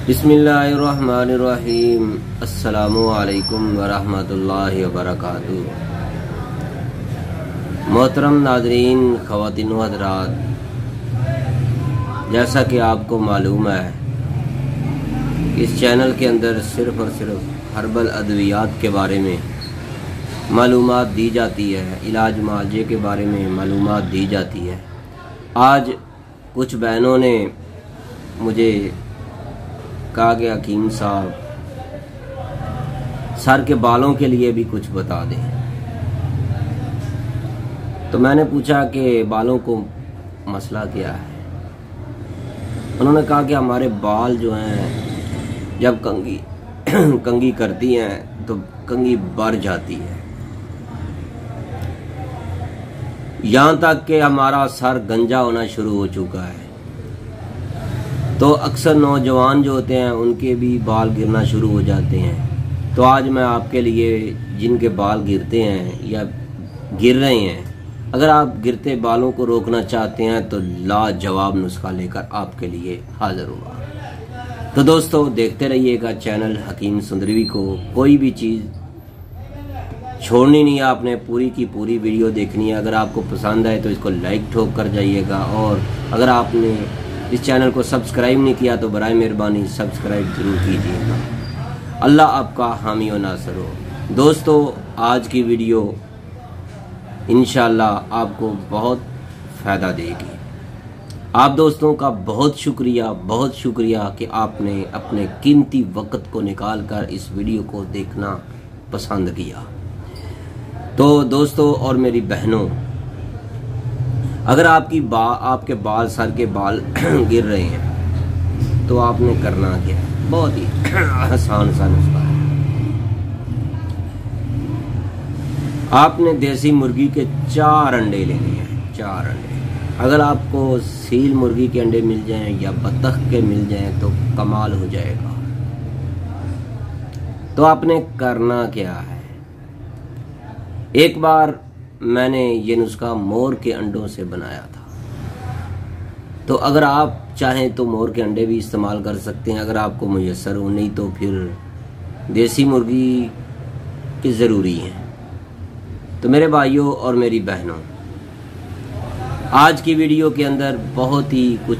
बिस्मिल्लाहिर्रहमानिर्रहीम। अस्सलामु अलैकुम वरहमतुल्लाहि वबरकातुहू। मोहतरम नाज़रीन, ख़वातीन व हज़रात, जैसा कि आपको मालूम है इस चैनल के अंदर सिर्फ़ और सिर्फ हर्बल अद्वियात के बारे में मालूमात दी जाती है, इलाज मुआवजे के बारे में मालूमात दी जाती है। आज कुछ बहनों ने मुझे कहा कि हकीम साहब सर के बालों के लिए भी कुछ बता दें। तो मैंने पूछा कि बालों को मसला क्या है। उन्होंने कहा कि हमारे बाल जो हैं जब कंघी करती हैं तो कंघी बढ़ जाती है, यहाँ तक कि हमारा सर गंजा होना शुरू हो चुका है। तो अक्सर नौजवान जो होते हैं उनके भी बाल गिरना शुरू हो जाते हैं। तो आज मैं आपके लिए जिनके बाल गिरते हैं या गिर रहे हैं, अगर आप गिरते बालों को रोकना चाहते हैं तो लाजवाब नुस्खा लेकर आपके लिए हाजिर हुआ। तो दोस्तों, देखते रहिएगा चैनल हकीम सुंदरवी को। कोई भी चीज़ छोड़नी नहीं है, आपने पूरी की पूरी वीडियो देखनी है। अगर आपको पसंद आए तो इसको लाइक ठोक कर जाइएगा, और अगर आपने इस चैनल को सब्सक्राइब नहीं किया तो बराए मेहरबानी सब्सक्राइब जरूर कीजिएगा। अल्लाह आपका हामी व नासर हो। दोस्तों, आज की वीडियो इंशाल्लाह आपको बहुत फ़ायदा देगी। आप दोस्तों का बहुत शुक्रिया कि आपने अपने कीमती वक्त को निकाल कर इस वीडियो को देखना पसंद किया। तो दोस्तों और मेरी बहनों, अगर आपके बाल, सर के बाल गिर रहे हैं तो आपने करना क्या है, बहुत ही आसान सा नुस्खा है। आपने देसी मुर्गी के 4 अंडे लेने हैं, 4 अंडे। अगर आपको सील मुर्गी के अंडे मिल जाएं या बतख के मिल जाएं तो कमाल हो जाएगा। तो आपने करना क्या है, एक बार मैंने ये नुस्खा मोर के अंडों से बनाया था। तो अगर आप चाहें तो मोर के अंडे भी इस्तेमाल कर सकते हैं, अगर आपको मुयस्सर हो, नहीं तो फिर देसी मुर्गी की ज़रूरी है। तो मेरे भाइयों और मेरी बहनों, आज की वीडियो के अंदर बहुत ही कुछ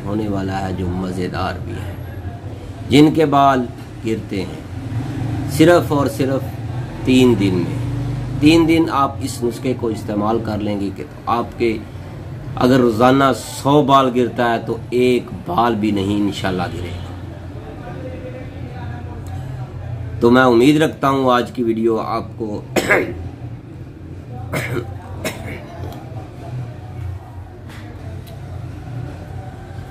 होने वाला है जो मज़ेदार भी है। जिनके बाल गिरते हैं सिर्फ और सिर्फ 3 दिन में, 3 दिन आप इस नुस्खे को इस्तेमाल कर लेंगे कि तो आपके अगर रोज़ाना 100 बाल गिरता है तो 1 बाल भी नहीं इंशाल्लाह गिरेगा। तो मैं उम्मीद रखता हूँ आज की वीडियो आपको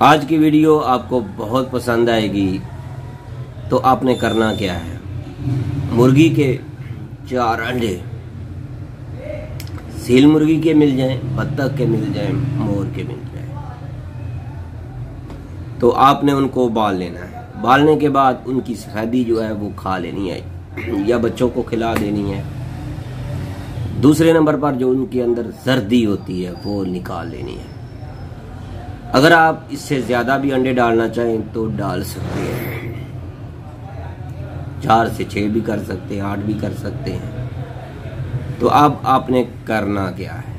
आज की वीडियो आपको बहुत पसंद आएगी। तो आपने करना क्या है, मुर्गी के 4 अंडे, सील मुर्गी के मिल जाएं, बत्तख के मिल जाएं, मोर के मिल जाएं, तो आपने उनको उबाल लेना है। उबालने के बाद उनकी सफेदी जो है वो खा लेनी है या बच्चों को खिला देनी है। दूसरे नंबर पर जो उनके अंदर जर्दी होती है वो निकाल लेनी है। अगर आप इससे ज्यादा भी अंडे डालना चाहें तो डाल सकते हैं, 4 से 6 भी कर सकते हैं, 8 भी कर सकते हैं। तो अब आपने करना क्या है,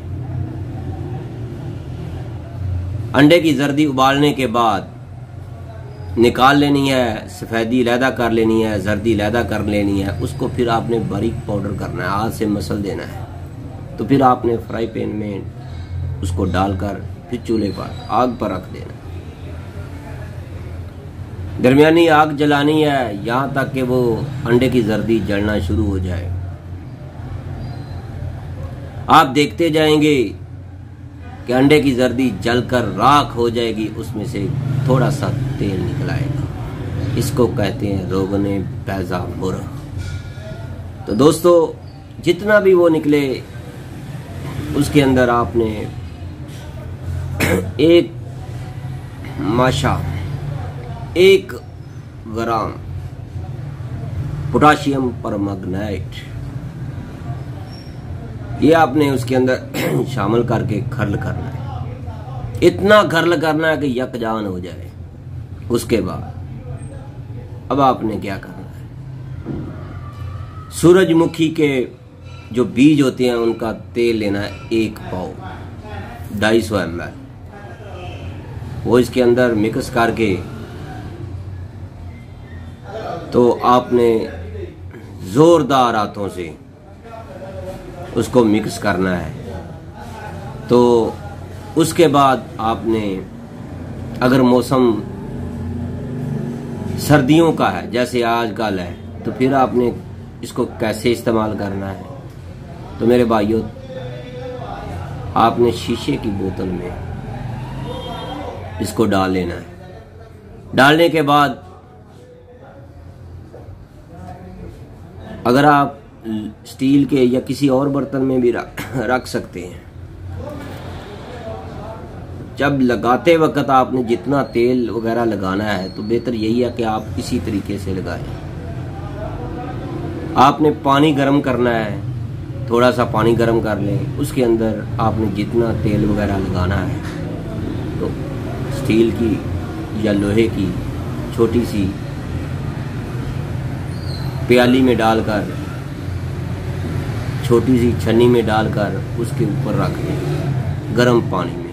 अंडे की जर्दी उबालने के बाद निकाल लेनी है, सफेदी लैदा कर लेनी है, जर्दी लैदा कर लेनी है। उसको फिर आपने बारीक पाउडर करना है, हाथ से मसल देना है। तो फिर आपने फ्राई पैन में उसको डालकर फिर चूल्हे पर आग पर रख देना। दरमियानी आग जलानी है यहाँ तक कि वो अंडे की जर्दी जलना शुरू हो जाए। आप देखते जाएंगे कि अंडे की जर्दी जलकर राख हो जाएगी, उसमें से थोड़ा सा तेल निकल आएगा। इसको कहते हैं रोगने बैजा मुर्ग। तो दोस्तों, जितना भी वो निकले उसके अंदर आपने 1 माशा 1 ग्राम पोटाशियम परमैंगनेट ये आपने उसके अंदर शामिल करके खर्ल करना है। इतना खर्ल करना है कि यकजान हो जाए। उसके बाद अब आपने क्या करना है, सूरजमुखी के जो बीज होते हैं उनका तेल लेना है 1 पाव 250 ml, वो इसके अंदर मिक्स करके तो आपने जोरदार हाथों से उसको मिक्स करना है। तो उसके बाद आपने, अगर मौसम सर्दियों का है जैसे आजकल है, तो फिर आपने इसको कैसे इस्तेमाल करना है। तो मेरे भाइयों, आपने शीशे की बोतल में इसको डाल लेना है। डालने के बाद अगर आप स्टील के या किसी और बर्तन में भी रख सकते हैं। जब लगाते वक्त आपने जितना तेल वगैरह लगाना है तो बेहतर यही है कि आप इसी तरीके से लगाएं। आपने पानी गर्म करना है, थोड़ा सा पानी गर्म कर लें, उसके अंदर आपने जितना तेल वगैरह लगाना है तो स्टील की या लोहे की छोटी सी प्याली में डालकर, छोटी सी छन्नी में डालकर उसके ऊपर रख दें गर्म पानी में।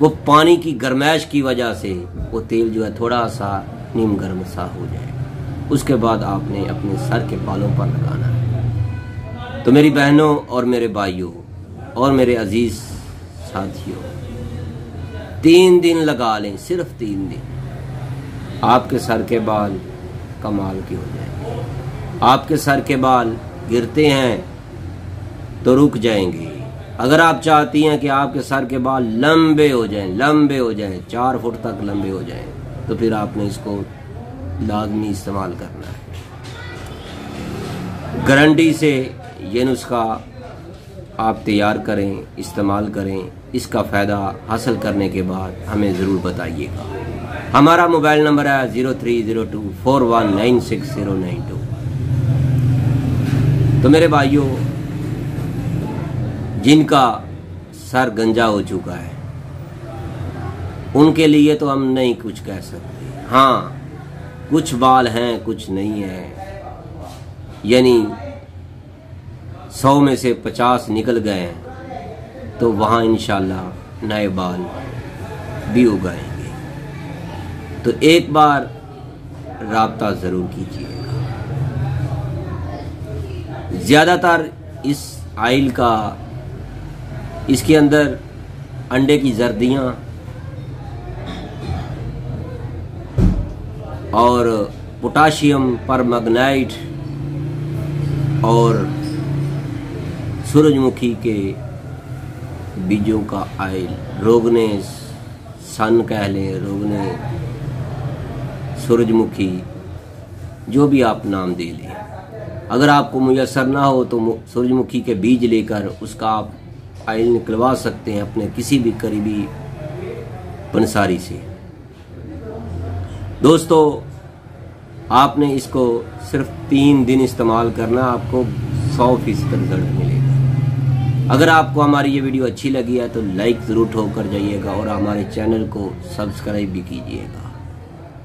वो पानी की गर्माइश की वजह से वो तेल जो है थोड़ा सा नीम गर्म सा हो जाए। उसके बाद आपने अपने सर के बालों पर लगाना है। तो मेरी बहनों और मेरे भाइयों और मेरे अजीज साथियों, 3 दिन लगा लें, सिर्फ 3 दिन। आपके सर के बाल कमाल के हो जाएंगे। आपके सर के बाल गिरते हैं तो रुक जाएंगे। अगर आप चाहती हैं कि आपके सर के बाल लंबे हो जाएं 4 फुट तक लंबे हो जाएं, तो फिर आपने इसको लाजमी इस्तेमाल करना है। गारंटी से ये नुस्खा आप तैयार करें, इस्तेमाल करें। इसका फ़ायदा हासिल करने के बाद हमें ज़रूर बताइएगा। हमारा मोबाइल नंबर है 030241969092। तो मेरे भाइयों, जिनका सर गंजा हो चुका है उनके लिए तो हम नहीं कुछ कह सकते। हाँ, कुछ बाल हैं कुछ नहीं है, यानी 100 में से 50 निकल गए हैं, तो वहाँ इंशाल्लाह नए बाल भी उगाएंगे। तो एक बार राब्ता ज़रूर कीजिएगा। ज़्यादातर इस आयल का, इसके अंदर अंडे की जर्दियाँ और पोटाशियम परमैंगनेट और सूरजमुखी के बीजों का आयल, रोगने सन कह लें, रोगने सूरजमुखी, जो भी आप नाम दे लें। अगर आपको मुयसर ना हो तो सूरजमुखी के बीज लेकर उसका आप आयल निकलवा सकते हैं अपने किसी भी करीबी पंसारी से। दोस्तों, आपने इसको सिर्फ 3 दिन इस्तेमाल करना, आपको 100% रिजल्ट मिलेगा। अगर आपको हमारी ये वीडियो अच्छी लगी है तो लाइक ज़रूर ठोक कर जाइएगा और हमारे चैनल को सब्सक्राइब भी कीजिएगा।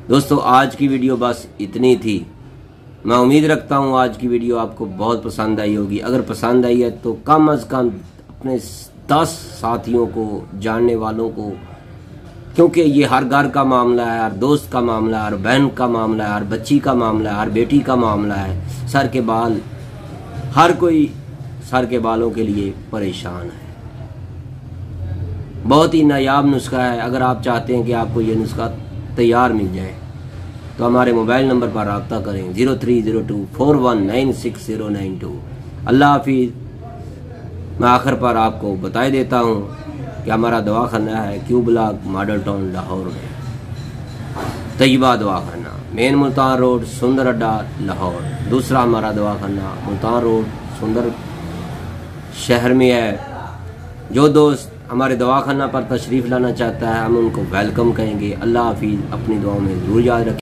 दोस्तों, आज की वीडियो बस इतनी थी। मैं उम्मीद रखता हूँ आज की वीडियो आपको बहुत पसंद आई होगी। अगर पसंद आई है तो कम अज़ कम अपने 10 साथियों को, जानने वालों को, क्योंकि ये हर घर का मामला है, हर दोस्त का मामला है, हर बहन का मामला है, हर बच्ची का मामला है, हर बेटी का मामला है। सर के बाल, हर कोई सर के बालों के लिए परेशान है। बहुत ही नायाब नुस्खा है। अगर आप चाहते हैं कि आपको ये नुस्खा तैयार मिल जाए तो हमारे मोबाइल नंबर पर रब्ता करें 030241969092। अल्लाह हाफिज़। मैं आखिर पर आपको बताए देता हूँ कि हमारा दवाखाना है Q block, model town, Lahore में। तैयबा दवाखाना, मेन मुल्तान रोड, सुंदर अड्डा, लाहौर। दूसरा हमारा दवाखाना मुल्तान रोड, सुंदर शहर में है। जो दोस्त हमारे दवाखाना पर तशरीफ़ लाना चाहता है हम उनको वेलकम कहेंगे। अल्लाह हाफिज़। अपनी दुआओं में ज़रूर याद रखें।